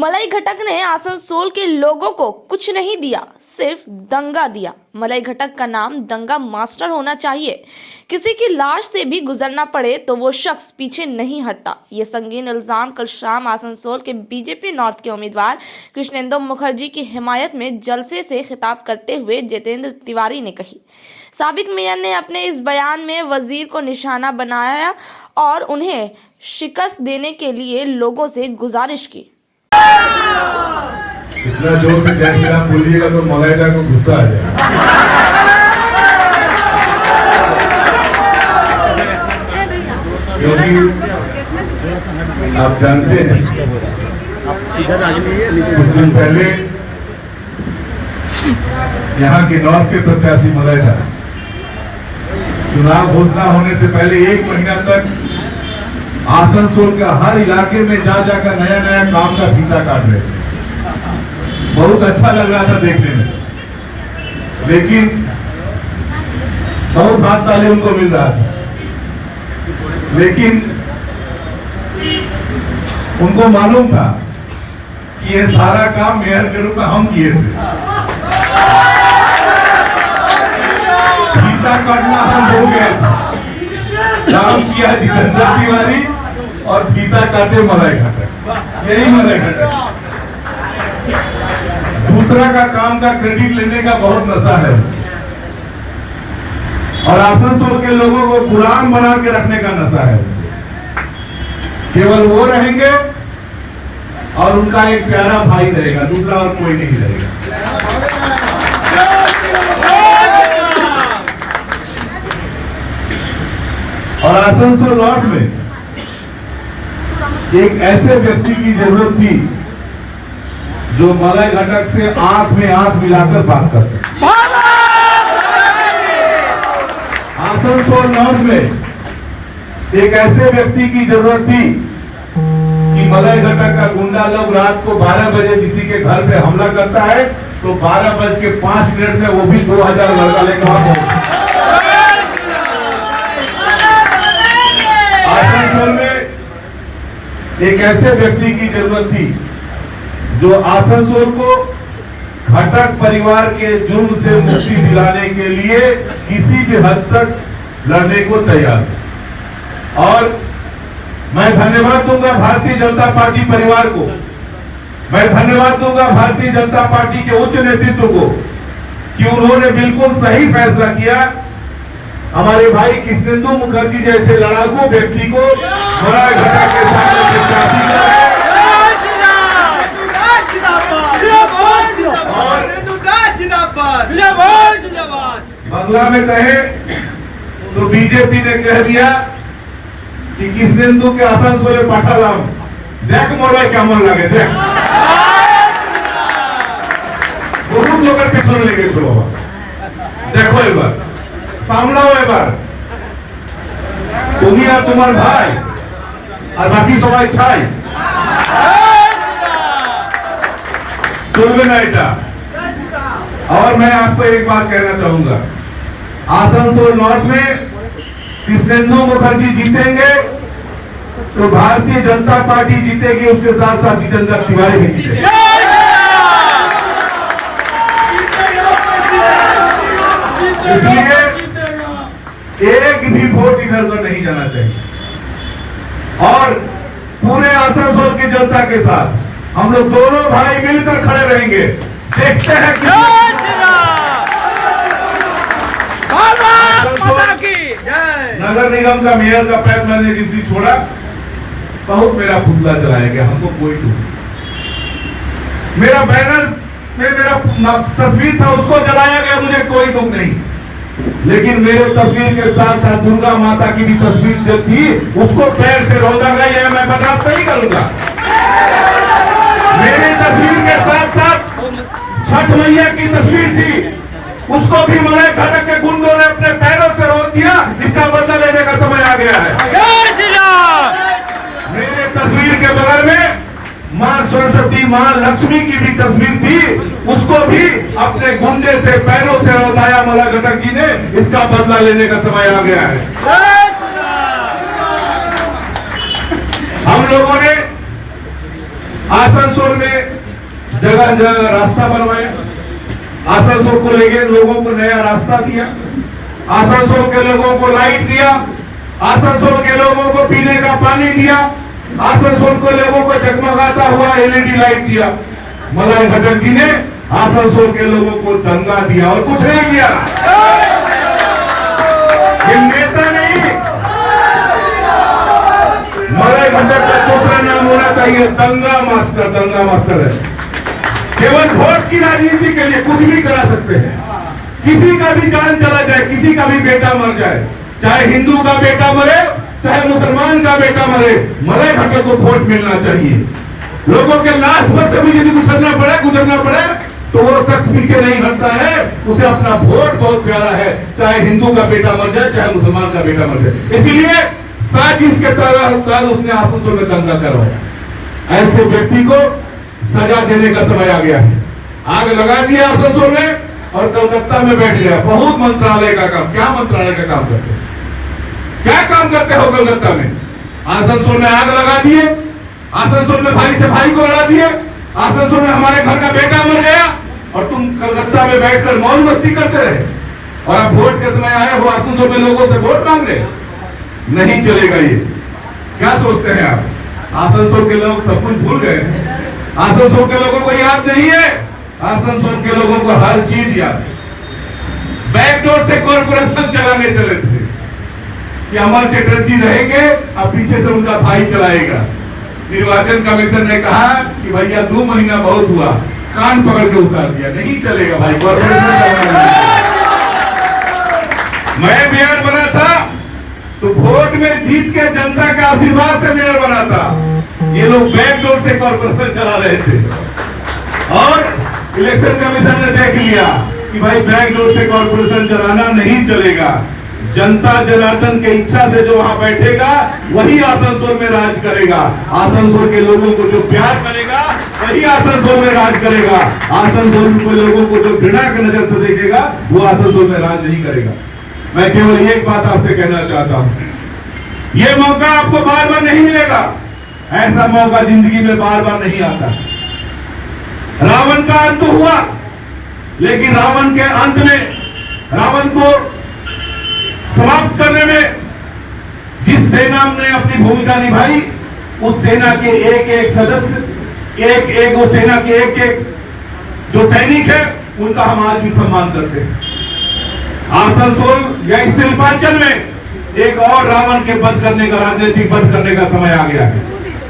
मलाई घटक ने आसनसोल के लोगों को कुछ नहीं दिया, सिर्फ दंगा दिया। मलाई घटक का नाम दंगा मास्टर होना चाहिए। किसी की लाश से भी गुजरना पड़े तो वो शख्स पीछे नहीं हटता। ये संगीन इल्जाम कल शाम आसनसोल के बीजेपी नॉर्थ के उम्मीदवार कृष्णेंदु मुखर्जी की हिमायत में जलसे से खिताब करते हुए जितेंद्र तिवारी ने कही। साबिक मेयर ने अपने इस बयान में वजीर को निशाना बनाया और उन्हें शिकस्त देने के लिए लोगों से गुजारिश की। इतना जोर से जय श्री राम बोलिएगा तो मलाइका को गुस्सा आ जाएगा। क्योंकि आप जानते हैं कुछ दिन पहले यहाँ के नॉर्थ के प्रत्याशी मलाइका चुनाव घोषणा होने से पहले 1 महीना तक आसनसोल का हर इलाके में जा जाकर नया नया काम का फीता काट रहे थे। बहुत अच्छा लग रहा था देखने में, लेकिन बहुत हाथ ताले उनको मिल रहा था, लेकिन उनको मालूम था कि ये सारा काम मेयर के रूप में हम किए थे। फीता काटना हम हो गए थे, काम किया जितेंद्र तिवारी और फीता काटे मलाई घटक। यही मलाई घटक। दूसरा का काम का क्रेडिट लेने का बहुत नशा है और आसनसोल के लोगों को गुलाम बना के रखने का नशा है। केवल वो रहेंगे और उनका एक प्यारा भाई रहेगा, दूसरा और कोई नहीं रहेगा। और आसनसोल नॉर्थ में एक ऐसे व्यक्ति की जरूरत थी जो मलाई घटक से आंख में आंख मिलाकर बात करते। आसनसोल नॉर्थ में एक ऐसे व्यक्ति की जरूरत थी कि मलाई घटक का गुंडा लोग रात को 12 बजे किसी के घर पे हमला करता है तो 12:05 में वो भी 2000 लड़का लेकर वहां पहुंचे। आसनसोल में एक ऐसे व्यक्ति की जरूरत थी जो आसनसोल को घटक परिवार के जुर्म से मुक्ति दिलाने के लिए किसी भी हद तक लड़ने को तैयार है। और मैं धन्यवाद दूंगा भारतीय जनता पार्टी परिवार को, मैं धन्यवाद दूंगा भारतीय जनता पार्टी के उच्च नेतृत्व को कि उन्होंने बिल्कुल सही फैसला किया। हमारे भाई कृष्णेंदु मुखर्जी जैसे लड़ाकू व्यक्ति को मलाई घटक के सामने प्रत्याशी बंगला में कहे तो बीजेपी ने कह दिया कि कृष्णेंदु के आसनसोले पाठालाम देख मोला केमन लगे देख। बहुत लोग पिछन लेगे चलो देखो एक बार सामलाओ एक बार তুমি আর তোমার ভাই আর বাকি সবাই ছাই चलবে ना এটা। और मैं आपको एक बात कहना चाहूंगा, आसनसोल नॉर्थ में कृष्णेंदु मुखर्जी जीतेंगे तो भारतीय जनता पार्टी जीतेगी, उसके साथ साथ जितेंद्र तिवारी भी जीतेंगे। इसलिए एक भी वोट इधर उधर नहीं जाना चाहिए और पूरे आसनसोल की जनता के साथ हम लोग दोनों भाई मिलकर खड़े रहेंगे। देखते हैं कि नगर निगम का मेयर का पैर मैंने जिस दिन छोड़ा बहुत मेरा पुतला जलाया गया, हमको कोई दुख नहीं। मेरा बैनर में मेरा तस्वीर था उसको जलाया गया, मुझे कोई दुख नहीं। लेकिन मेरे तस्वीर के साथ साथ दुर्गा माता की भी तस्वीर जो थी उसको पैर से रौंदा गया, यह मैं बर्दाश्त नहीं करूंगा। मेरी तस्वीर के साथ साथ छठ मैया की तस्वीर थी, उसको भी मलाई घटक के गुंडों ने अपने पैरों से रोक दिया। इसका बदला लेने का समय आ गया है। मेरे तस्वीर के बगल में मां सरस्वती, मां लक्ष्मी की भी तस्वीर थी, उसको भी अपने गुंडे से पैरों से रोताया मलाई घटक जी ने। इसका बदला लेने का समय आ गया है। हम लोगों ने आसनसोल में जगह जगह रास्ता बनवाया, आसनसोल को लेकर लोगों को नया रास्ता दिया, आसनसोल के लोगों को लाइट दिया, आसनसोल के लोगों को पीने का पानी दिया, आसनसोल के लोगों को जगमगाता हुआ एलईडी लाइट दिया। मलाई घटक जी ने आसनसोल के लोगों को दंगा दिया और कुछ नहीं किया। ये नेता नहीं, मलाई घटक का दूसरा नाम होना चाहिए दंगा मास्टर। दंगा मास्टर है, केवल वोट की राजनीति के लिए कुछ भी करा सकते हैं। किसी का भी जान चला जाए, किसी का भी बेटा मर जाए, चाहे हिंदू का बेटा मरे, चाहे मुसलमान का बेटा मरे, मलाई घटक को वोट मिलना चाहिए। लोगों के लाश पर से भी यदि गुजरना पड़े तो वो शख्स पीछे नहीं हटता है, उसे अपना वोट बहुत प्यारा है, चाहे हिंदू का बेटा मर जाए, चाहे मुसलमान का बेटा मर जाए। इसलिए साजिश के तहत उसने आसनसोल में दंगा करवाया। ऐसे व्यक्ति को सजा देने का समय आ गया है। आग लगा दिया आसनसोल में और कलकत्ता में बैठ गया। बहुत मंत्रालय का काम, क्या मंत्रालय का काम करते, क्या काम करते हो कलकत्ता में? आसनसोल में आग लगा दिए, आसनसोल में भाई से भाई को लड़ा दिए, आसनसोल में हमारे घर का बेटा मर गया और तुम कलकत्ता में बैठकर मौज मस्ती करते रहे। और अब वोट के समय आए हो आसनसोल में लोगों से वोट मांग रहे। नहीं चलेगा ये। क्या सोचते हैं आप? आसनसोल के लोग सब कुछ भूल गए। आसनसोल के लोगों को याद नहीं है, आसनसोल के लोगों को हर चीज याद है। बैकडोर से कॉर्पोरेशन चलाने चले थे कि अमर चटर्जी रहेंगे और पीछे से उनका भाई चलाएगा। निर्वाचन कमीशन ने कहा कि भैया 2 महीना बहुत हुआ, कान पकड़ के उतार दिया। नहीं चलेगा भाई, कॉर्पोरेशन चलाना। मैं मेयर बना था तो वोट में जीत के जनता के आशीर्वाद से मेयर बना था। ये लोग बैकडोर से कॉर्पोरेशन चला रहे थे और इलेक्शन कमीशन ने देख लिया कि भाई बैकडोर से कॉर्पोरेशन चलाना नहीं चलेगा। जनता जनार्दन के इच्छा से जो वहां बैठेगा वही आसनसोल में राज करेगा। आसनसोल के लोगों को जो प्यार करेगा वही आसनसोल में राज करेगा। आसनसोल के लोगों को जो घृणा की नजर से देखेगा वो आसनसोल में राज नहीं करेगा। मैं केवल एक बात आपसे कहना चाहता हूं, ये मौका आपको बार बार नहीं मिलेगा। ऐसा मौका जिंदगी में बार बार नहीं आता। रावण का अंत हुआ, लेकिन रावण के अंत में रावण को समाप्त करने में जिस सेना ने अपनी भूमिका निभाई, उस सेना के एक एक सदस्य, एक एक वो सेना के एक एक जो सैनिक है, उनका हम आज भी सम्मान करते हैं। आसनसोल या इस शिल्पांचल में एक और रावण के वध करने का, राजनीतिक वध करने का समय आ गया है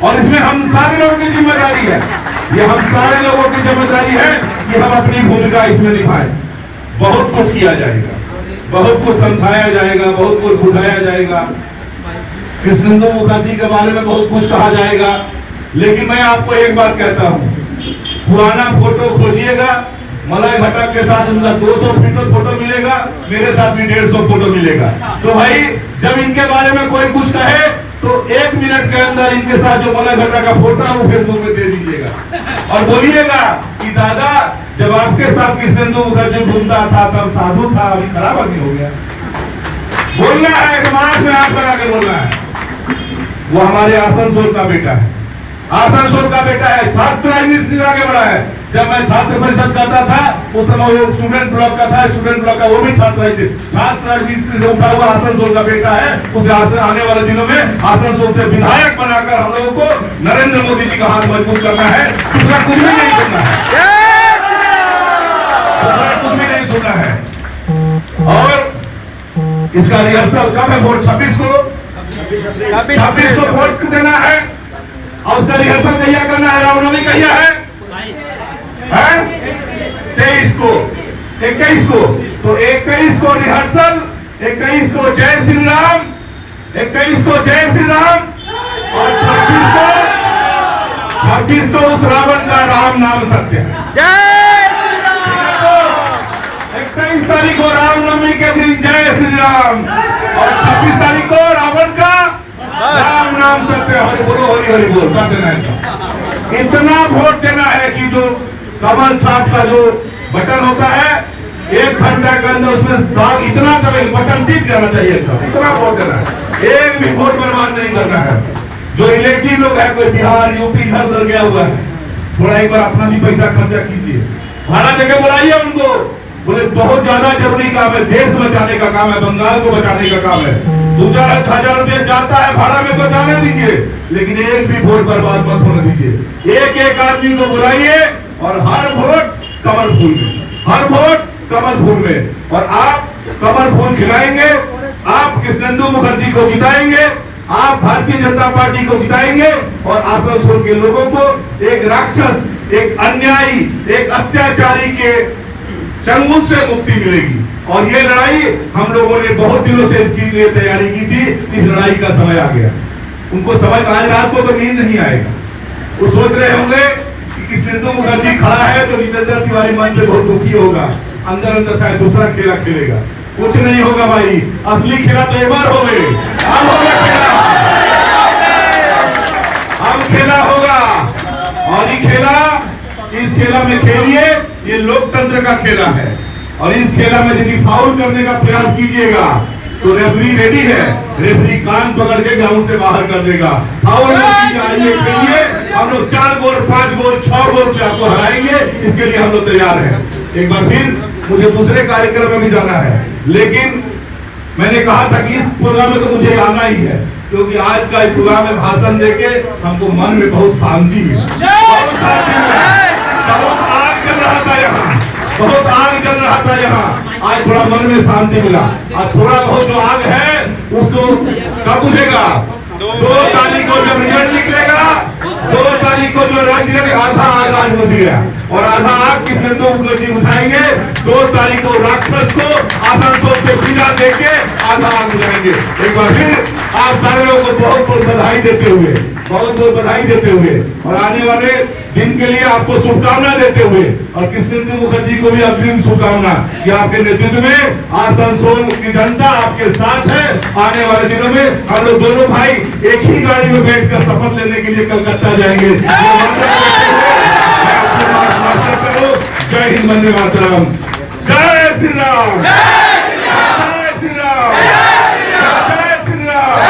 और इसमें हम सारे लोगों की जिम्मेदारी है। ये हम सारे लोगों की जिम्मेदारी है कि हम अपनी भूमिका इसमें निभाएं। बहुत कुछ किया जाएगा, बहुत कुछ समझाया जाएगा, बहुत कुछ बुझाया जाएगा, कृष्णेंदु मुखर्जी के बारे में बहुत कुछ कहा जाएगा। लेकिन मैं आपको एक बात कहता हूं, पुराना फोटो खोजिएगा, मलाई घटक के साथ उनका 200 फोटो मिलेगा, मेरे साथ भी 150 फोटो मिलेगा। तो भाई जब इनके बारे में कोई कुछ कहे तो 1 मिनट के अंदर इनके साथ जो मलाई घटक का फोटो है वो फेसबुक पे दे दीजिएगा और बोलिएगा कि दादा जब आपके साथ कृष्णेंदु मुखर्जी घूमता था तब साधु था, अभी खराब आदमी हो गया। बोलना है, दिमाग में हाथ लगा के बोलना है। वो हमारे आसनसोल का बेटा है, आसनसोल का बेटा है, छात्र राजनीति से आगे बढ़ा है। जब मैं छात्र परिषद करता था उस समय वो स्टूडेंट ब्लॉक का था, स्टूडेंट ब्लॉक का वो भी छात्र राजनीति से उठा हुआ आसनसोल का बेटा है। उसे आने वाले दिनों में आसनसोल से विधायक बनाकर हम लोगों को नरेंद्र मोदी जी का हाथ मजबूत करना है। दूसरा कुछ भी नहीं सुनना है, दूसरा कुछ भी नहीं सुनना है। और इसका रिहर्सल कब है? वोट 26 को वोट देना है और उसका रिहर्सल कहिया करना है? रामनवमी कहिया है? 23 को, 21 को। तो 21 को रिहर्सल, 21 को जय श्री राम, 21 को जय श्री राम और 26 को उस रावण का राम नाम सत्य है। 21 तारीख को रामनवमी के दिन जय श्री राम और 26 तारीख को रावण का राम नाम सत्य। हरि बोलो, हरि हरि बोल कर देना है। इतना वोट देना है कि जो कमल छाप का जो बटन होता है 1 घंटा के अंदर उसमें दाग इतना बटन टिक जाना चाहिए। इतना वोट देना है, एक भी वोट बर्बाद नहीं करना है। जो इलेक्टिव लोग हैं, कोई बिहार यूपी इधर उधर गया हुआ है, थोड़ा एक बार अपना भी पैसा खर्चा कीजिए, भाड़ा देके बुलाइए उनको। बोले बहुत ज्यादा जरूरी काम है, देश बचाने का काम है, बंगाल को बचाने का काम है। 2-4 रुपये जाता है भाड़ा में तो जाने दीजिए, लेकिन एक भी वोट बर्बाद मत होने दीजिए। एक एक आदमी को बुलाइए और हर वोट कमल फूल में, हर वोट कमल फूल में। और आप कमल फूल खिलाएंगे, आप कृष्णेंदु मुखर्जी को जिताएंगे, आप भारतीय जनता पार्टी को जिताएंगे और आसनसोल के लोगों को एक राक्षस, एक अन्यायी, एक अत्याचारी के चंगुल से मुक्ति मिलेगी। और ये लड़ाई हम लोगों ने बहुत दिनों से इसके लिए तैयारी की थी। इस लड़ाई का समय आ गया। उनको समझ, आज रात को तो नींद नहीं आएगा। वो सोच रहे होंगे कि कृष्णेंदु मुखर्जी खड़ा है तो जितेंद्र तिवारी मन से बहुत दुखी होगा, अंदर अंदर शायद दूसरा खेला खेलेगा। कुछ नहीं होगा भाई, असली खेला तो एक बार हो गए, अब होगा खेला, अब खेला होगा। और ये खेला, इस खेला में खेलिए, ये लोकतंत्र का खेला है। और इस खेला में यदि फाउल करने का प्रयास कीजिएगा तो रेफरी रेडी है, रेफरी कान पकड़ के ग्राउंड से बाहर कर देगा। फाउल आइए खेलिए, हम लोग 4 गोल 5 गोल 6 गोल से आपको हराएंगे, इसके लिए हम लोग तैयार हैं। एक बार फिर मुझे दूसरे कार्यक्रम में भी जाना है, लेकिन मैंने कहा था कि इस प्रोग्राम में तो मुझे आना ही है, क्योंकि आज का इस प्रोग्राम में भाषण देके हमको मन में बहुत शांति मिली, बहुत शांति मिली। बहुत आग जल रहा था यहाँ, बहुत आग जल रहा था यहाँ, आज थोड़ा मन में शांति मिला। और थोड़ा बहुत जो आग है उसको कब बुझेगा? 2 तारीख को जब रिजल्ट निकलेगा, 2 तारीख को जो रिजल्ट, आधा आग आज बुझ गया और आधा आग कृष्णेंदु मुखर्जी उठाएंगे। 2 तारीख को राक्षस को आसनसोल से विदा देके आधा आग बुझाएंगे। एक बार फिर आप सारे लोगों को बहुत बहुत बधाई देते हुए, बहुत बहुत बधाई देते हुए और आने वाले दिन के लिए आपको शुभकामना देते हुए और कृष्णेंदु मुखर्जी को भी अग्रिम शुभकामना कि आपके नेतृत्व में आसनसोल की जनता आपके साथ है। आने वाले दिनों में हम लोग दोनों भाई एक ही गाड़ी में बैठकर शपथ लेने के लिए कलकत्ता जाएंगे। जय हिंद, वंदे मातरम, जय श्री राम, जय श्री राम, जय श्री राम,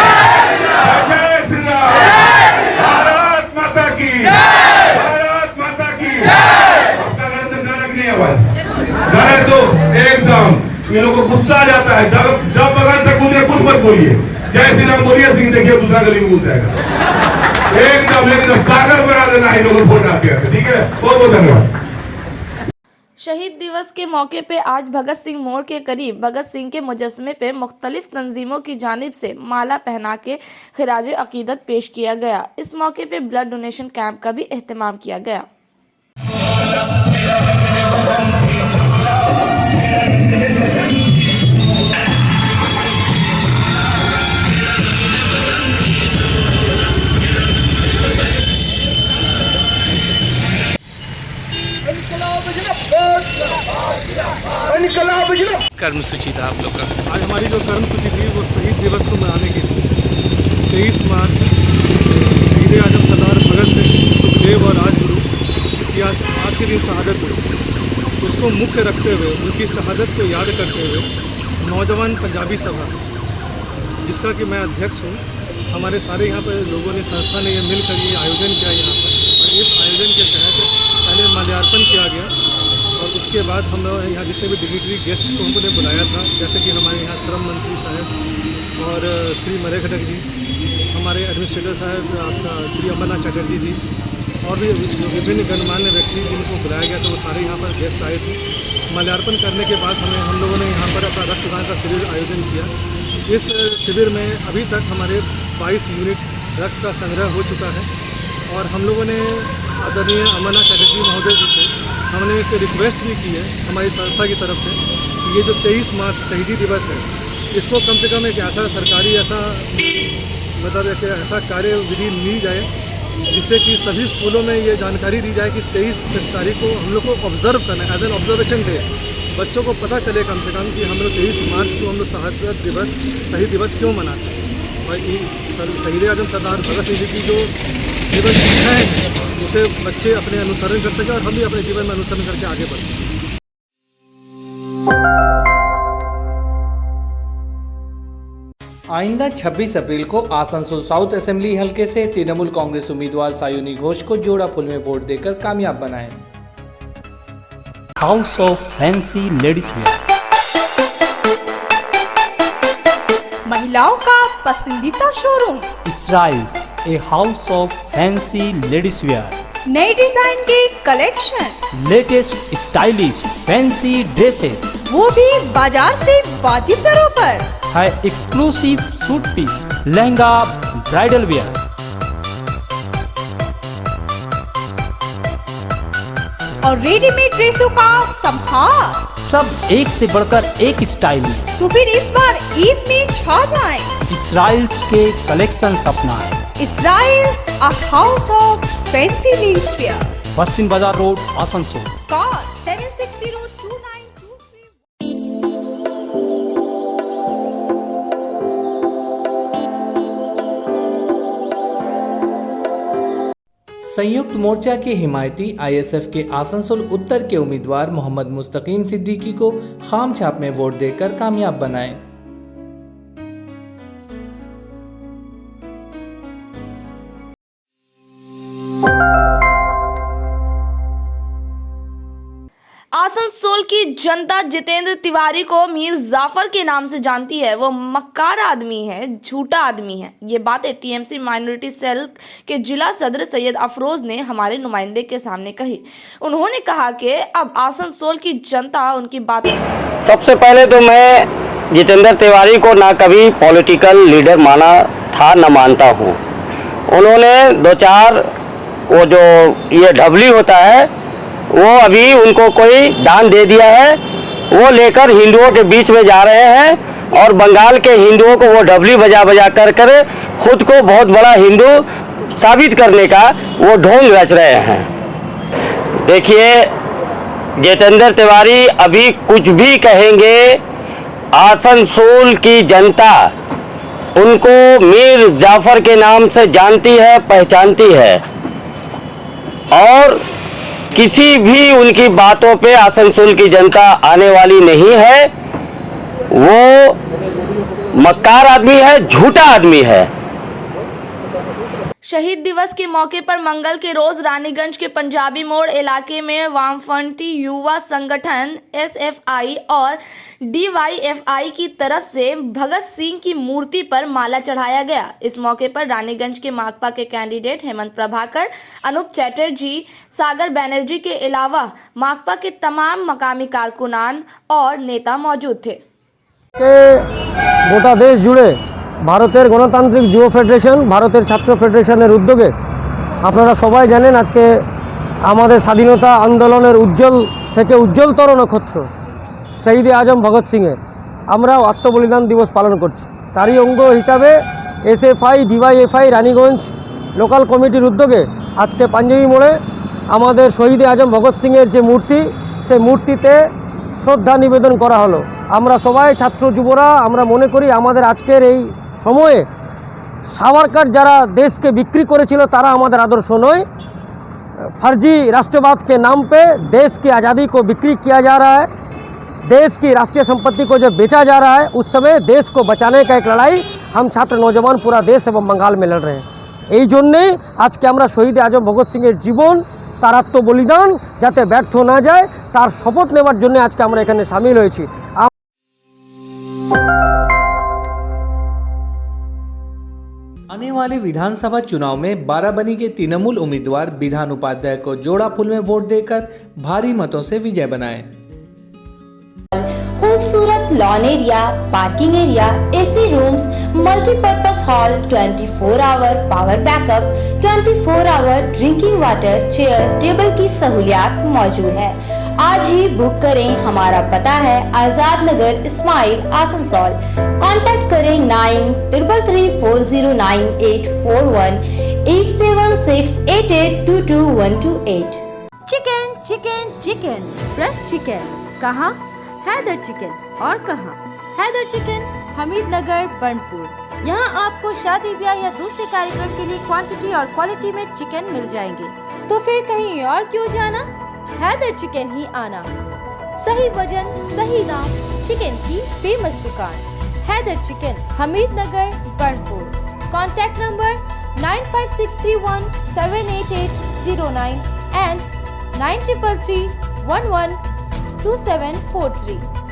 जय श्री राम, भारत माता की, भारत माता की। आपका नरेंद्र नानक नहीं आवाज डरे तो एकदम ये लोगों को गुस्सा आ जाता है। जब बगल से कूदे कुछ मत बोलिए, जय श्री राम बोलिए, सिंह देखिए दूसरा गली में कूद जाएगा एकदम। लेकिन सागर बना देना है लोगों वोट आते हैं, ठीक है। बहुत बहुत धन्यवाद। शहीद दिवस के मौके पे आज भगत सिंह मोड़ के करीब भगत सिंह के मुजस्समे पे मुख्तलिफ तंजीमों की जानिब से माला पहना के खिराज अकीदत पेश किया गया। इस मौके पे ब्लड डोनेशन कैंप का भी एहतमाम किया गया। कर्मसूची था आप लोग का। आज हमारी जो कर्मसूची थी वो शहीद दिवस को मनाने की थी। 23 मार्च शहीद आजम सरदार भगत सिंह, सुखदेव और राजगुरु की आज के दिन शहादत हुई। उसको मुख्य रखते हुए, उनकी शहादत को याद करते हुए नौजवान पंजाबी सभा, जिसका कि मैं अध्यक्ष हूँ, हमारे सारे यहाँ पर लोगों ने, संस्था ने ये मिलकर ये आयोजन किया यहाँ पर। और इस आयोजन के तहत पहले माल्यार्पण किया गया और उसके बाद हम लोग यहाँ जितने भी डिग्निटरी गेस्ट को हमने बुलाया था, जैसे कि हमारे यहाँ श्रम मंत्री साहब और श्री मरे खटक जी, हमारे एडमिनिस्ट्रेटर साहब आपका श्री अमरनाथ चटर्जी जी और भी विभिन्न गणमान्य व्यक्ति जिनको बुलाया गया था, वो सारे यहाँ पर गेस्ट आए थे। माल्यार्पण करने के बाद हम लोगों ने यहाँ पर अपना रक्तदान का शिविर आयोजन किया। इस शिविर में अभी तक हमारे 22 यूनिट रक्त का संग्रह हो चुका है और हम लोगों ने आदरणीय अमरनाथ चटर्जी महोदय जी से हमने एक रिक्वेस्ट भी की है हमारी संस्था की तरफ से कि ये जो 23 मार्च शहीदी दिवस है, इसको कम से कम एक ऐसा सरकारी मतलब एक ऐसा कार्य विधि ली जाए जिससे कि सभी स्कूलों में ये जानकारी दी जाए कि 23 तारीख को हम लोग को ऑब्जर्व करना है, एज एन ऑब्जर्वेशन डे। बच्चों को पता चले कम से कम कि हम लोग 23 मार्च को हम लोग शहीद दिवस क्यों मनाते हैं। और शहीद आजम सरदार भगत सिंह जी की जो जीवन शिक्षाएँ हैं उसे बच्चे अपने अनुसरण कर सकें और हम भी अपने जीवन में अनुसरण करके आगे बढ़ सकें। आइंदा 26 अप्रैल को आसनसोल साउथ असेंबली हलके से तृणमूल कांग्रेस उम्मीदवार सायुनी घोष को जोड़ा फूल में वोट देकर कामयाब बनाएं। House of fancy ladies wear, महिलाओं का पसंदीदा शोरूम, इसराइल a house of fancy ladies wear, नए डिजाइन के collection, latest stylish fancy dresses, वो भी बाजार से वाजिब दरों पर, है exclusive suit piece, lehenga, bridal wear, और रेडीमेड ड्रेसों का संभार। सब एक से बढ़कर एक स्टाइल में। तो फिर इस बार ईद में छा जाएं। इसराइल के कलेक्शन अपनाएं। Israel's a house of fancy ladies wear, Bastin Bazar road, Asansol. Call 76029223। संयुक्त मोर्चा के हिमायती आईएसएफ के आसनसोल उत्तर के उम्मीदवार मोहम्मद मुस्तकीम सिद्दीकी को खाम छाप में वोट देकर कामयाब बनाएं। आसनसोल की जनता जितेंद्र तिवारी को मीर जाफर के नाम से जानती है। वो मक्कार आदमी है, झूठा आदमी है। ये बातें टीएमसी माइनॉरिटी सेल के जिला सदर सैयद अफरोज ने हमारे नुमाइंदे के सामने कही। उन्होंने कहा कि अब आसनसोल की जनता उनकी बात। सबसे पहले तो मैं जितेंद्र तिवारी को ना कभी पॉलिटिकल लीडर माना था, न मानता हूँ। उन्होंने दो चार वो जो ये ढबली होता है वो अभी उनको कोई दान दे दिया है, वो लेकर हिंदुओं के बीच में जा रहे हैं और बंगाल के हिंदुओं को वो ढबली बजा बजा कर खुद को बहुत बड़ा हिंदू साबित करने का वो ढोंग रच रहे हैं। देखिए, जितेंद्र तिवारी अभी कुछ भी कहेंगे, आसनसोल की जनता उनको मीर जाफर के नाम से जानती है, पहचानती है और किसी भी उनकी बातों पे आसनसोल की जनता आने वाली नहीं है। वो मक्कार आदमी है, झूठा आदमी है। शहीद दिवस के मौके पर मंगल के रोज रानीगंज के पंजाबी मोड़ इलाके में वामपंथी युवा संगठन एसएफआई और डीवाईएफआई की तरफ से भगत सिंह की मूर्ति पर माला चढ़ाया गया। इस मौके पर रानीगंज के माकपा के कैंडिडेट हेमंत प्रभाकर, अनूप चैटर्जी, सागर बैनर्जी के अलावा माकपा के तमाम मकामी कारकुनान और नेता मौजूद थे। গোটা দেশ জুড়ে ভারতের গণতান্ত্রিক যুব ফেডারেশন, ভারতের ছাত্র ফেডারেশনের উদ্যোগে আপনারা সবাই জানেন আজকে আমাদের স্বাধীনতা আন্দোলনের উজ্জ্বল থেকে উজ্জ্বলতর নক্ষত্র শহীদ আজম ভগৎ সিংয়ের আমরাও আত্মবলিদান দিবস পালন করছি। তারই অঙ্গ হিসাবে এসএফআই, ডিওয়াইএফআই রানীগঞ্জ লোকাল কমিটির উদ্যোগে আজকে পাঞ্জাবি মোড়ে আমাদের শহীদ আজম ভগৎ সিংয়ের যে মূর্তি, সেই মূর্তিতে শ্রদ্ধা নিবেদন করা হলো। আমরা সবাই ছাত্র যুবরা আমরা মনে করি আমাদের আজকের এই সময়ে সাভারকার যারা দেশকে বিক্রি করেছিল তারা আমাদের আদর্শ নয়। फर्जी राष्ट्रवाद के नाम पे देश की आज़ादी को बिक्री किया जा रहा है, देश की राष्ट्रीय संपत्ति को जब बेचा जा रहा है उस समय देश को बचाने का एक लड़ाई हम छात्र नौजवान पूरा देश एवं बंगाल में लड़ रहे हैं। এই জন্যেই আজকে আমরা শহীদ আজম ভগৎ সিংয়ের জীবন, তার আত্মবলিদান যাতে ব্যর্থ না যায় তার শপথ নেওয়ার জন্য আজকে আমরা এখানে সামিল হয়েছি। आने वाले विधानसभा चुनाव में बाराबनी के तृणमूल उम्मीदवार विधान उपाध्याय को जोड़ा फूल में वोट देकर भारी मतों से विजय बनाएं। खूबसूरत lawn area, parking area, AC rooms, multipurpose hall, 24 hour power backup, 24 hour drinking water, chair table की सहूलियात मौजूद है। आज ही बुक करें। हमारा पता है आजाद नगर, इस्माइल, आसनसोल। कांटेक्ट करें 9334098841 8768822128। Chicken chicken chicken fresh chicken कहाँ? हैदर चिकन। और कहाँ? हैदर चिकन, हमीद नगर, बर्नपुर। यहाँ आपको शादी ब्याह या दूसरे कार्यक्रम के लिए क्वांटिटी और क्वालिटी में चिकन मिल जाएंगे। तो फिर कहीं और क्यों जाना, हैदर चिकन ही आना। सही वजन, सही दाम, चिकन की फेमस दुकान। Haider chicken, Hamid Nagar, Burnpur. Contact number 9563178809 and 9333112743।